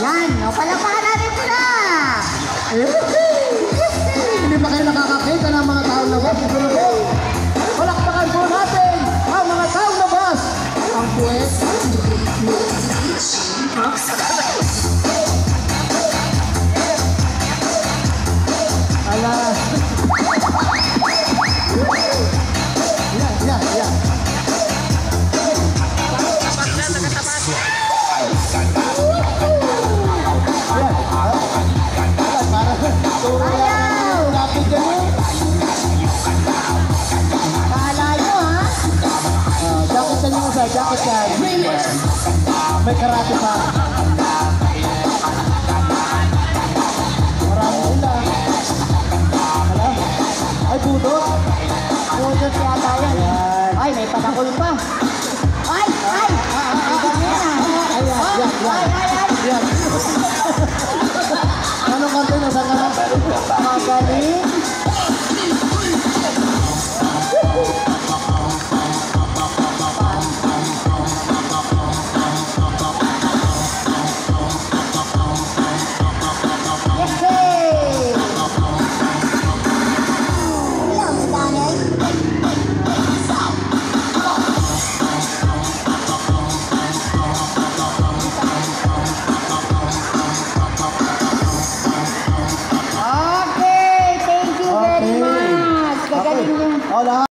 Yan, o, palakpakan natin sila. Hindi pa kayo nakakakita ng mga taong labas. Palakpakan po natin ang mga taong labas. Ang puwet. Ala. Yan. Jacket yan. May karate pa. Marami sila. Hala? Ay, budot. Budot yata yan. Ay, may patakol pa. Ay! Yan. Anong kante? Nasaan ka na? Magaling. Okay, thank you very much. Gagaling yung...